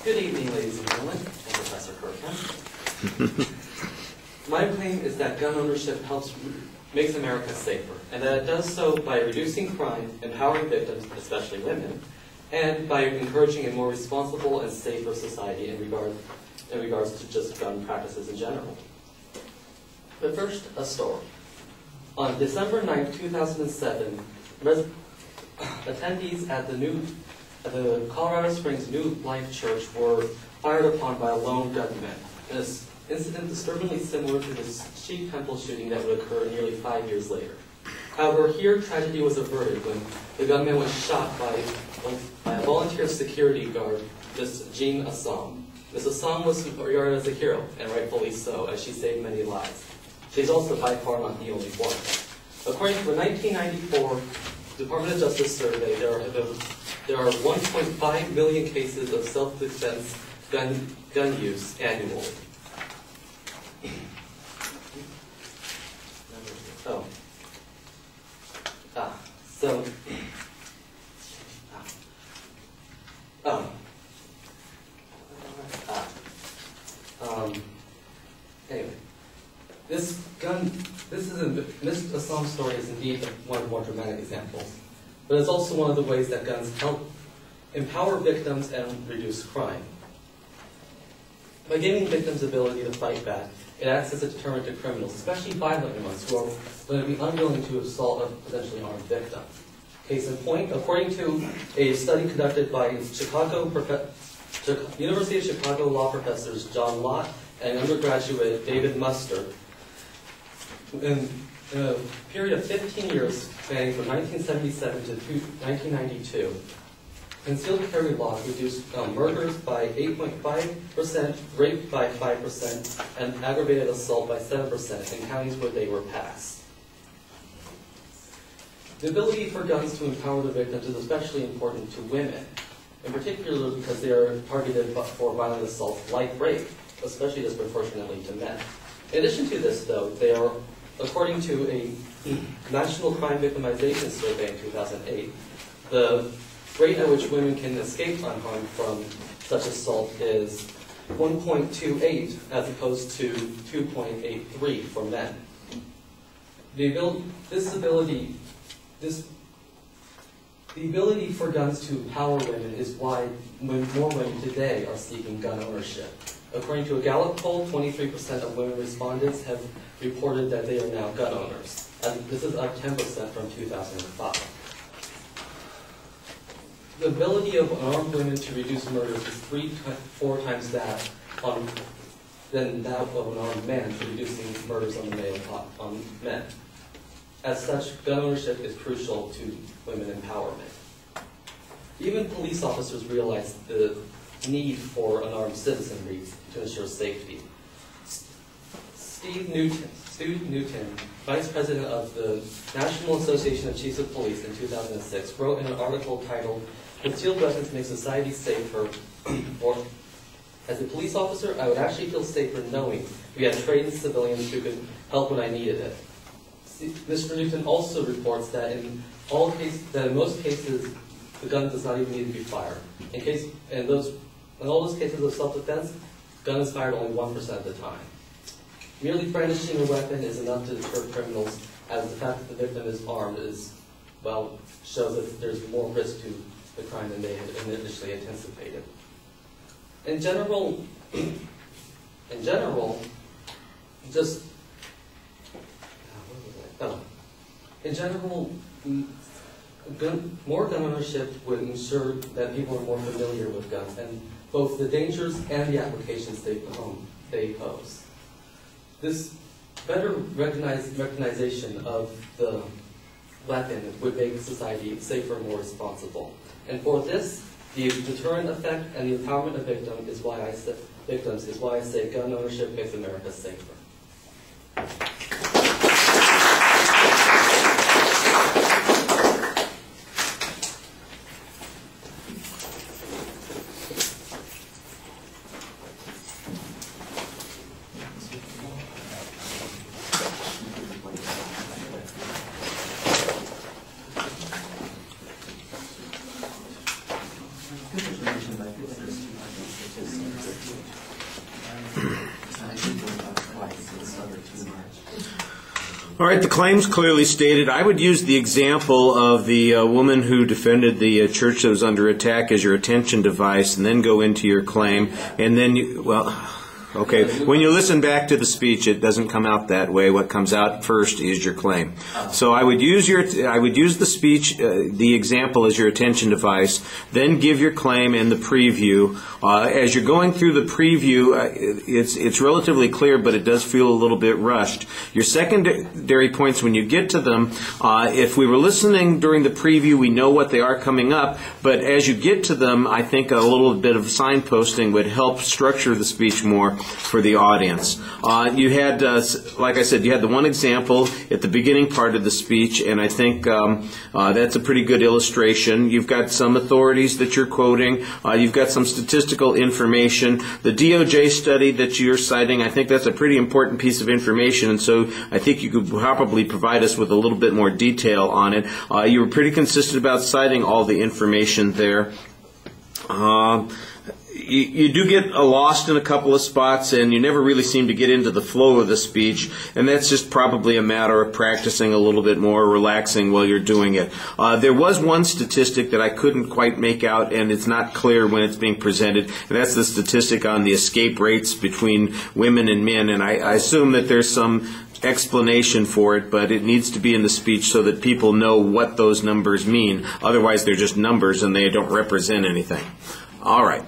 Good evening, ladies and gentlemen, and Professor Kirkham. My claim is that gun ownership makes America safer, and that it does so by reducing crime, empowering victims, especially women, and by encouraging a more responsible and safer society in regards to just gun practices in general. But first, a story. On December 9, 2007, attendees at the Colorado Springs New Life Church were fired upon by a lone gunman. This incident disturbingly similar to the Sikh temple shooting that would occur nearly 5 years later. However, here tragedy was averted when the gunman was shot by a volunteer security guard, Ms. Jean Assam. Ms. Assam was regarded as a hero, and rightfully so, as she saved many lives. She's also by far not the only one. According to a 1994 Department of Justice survey, there are 1.5 million cases of self-defense gun use annually. Anyway, this Assam story is indeed one of the more dramatic examples, but it's also one of the ways that guns help empower victims and reduce crime. By giving victims the ability to fight back, it acts as a deterrent to criminals, especially violent ones who are going to be unwilling to assault a potentially armed victim. Case in point, according to a study conducted by University of Chicago law professors John Lott and undergraduate David Muster, in a period of 15 years spanning from 1977 to 1992, concealed carry laws reduced murders by 8.5%, rape by 5%, and aggravated assault by 7% in counties where they were passed. The ability for guns to empower the victims is especially important to women, in particular because they are targeted for violent assaults like rape, especially disproportionately to men. In addition to this, though, they are, according to a National Crime Victimization Survey in 2008, the rate at which women can escape unharmed from such assault is 1.28 as opposed to 2.83 for men. The ability for guns to empower women is why more women today are seeking gun ownership. According to a Gallup poll, 23% of women respondents have reported that they are now gun owners. And this is up 10% from 2005. The ability of unarmed women to reduce murders is 3-4 times that than that of an armed man for reducing murders on men. As such, gun ownership is crucial to women empowerment. Even police officers realize the need for unarmed citizenry to ensure safety. Stu Newton, Vice President of the National Association of Chiefs of Police in 2006, wrote in an article titled, "Concealed Weapons Make Society Safer," or, "As a police officer, I would actually feel safer knowing we had trained civilians who could help when I needed it." Mr. Newton also reports that in most cases, the gun does not even need to be fired. In all those cases of self-defense, gun is fired only 1% of the time. Merely brandishing a weapon is enough to deter criminals, as the fact that the victim is armed shows that there's more risk to the crime than they had initially anticipated. In general, more gun ownership would ensure that people are more familiar with guns and both the dangers and the applications they pose. This better recognition of the weapon would make society safer and more responsible. And for this, the deterrent effect and the empowerment of victims is why I say gun ownership makes America safer. All right, the claim's clearly stated. I would use the example of the woman who defended the church that was under attack as your attention device, and then go into your claim, and then okay, when you listen back to the speech, it doesn't come out that way. What comes out first is your claim. So I would use the speech, the example as your attention device, then give your claim and the preview. As you're going through the preview, it's relatively clear, but it does feel a little bit rushed. Your secondary points, when you get to them, if we were listening during the preview, we know what they are coming up, but as you get to them, I think a little bit of signposting would help structure the speech more for the audience. You had, like I said, you had the one example at the beginning part of the speech, and I think that's a pretty good illustration. You've got some authorities that you're quoting. You've got some statistical information. The DOJ study that you're citing, I think that's a pretty important piece of information, and so I think you could probably provide us with a little bit more detail on it. You were pretty consistent about citing all the information there. You do get lost in a couple of spots, and you never really seem to get into the flow of the speech, and that's just probably a matter of practicing a little bit more, relaxing while you're doing it. There was one statistic that I couldn't quite make out, and it's not clear when it's being presented, and that's the statistic on the escape rates between women and men, and I assume that there's some explanation for it, but it needs to be in the speech so that people know what those numbers mean. Otherwise, they're just numbers, and they don't represent anything. All right.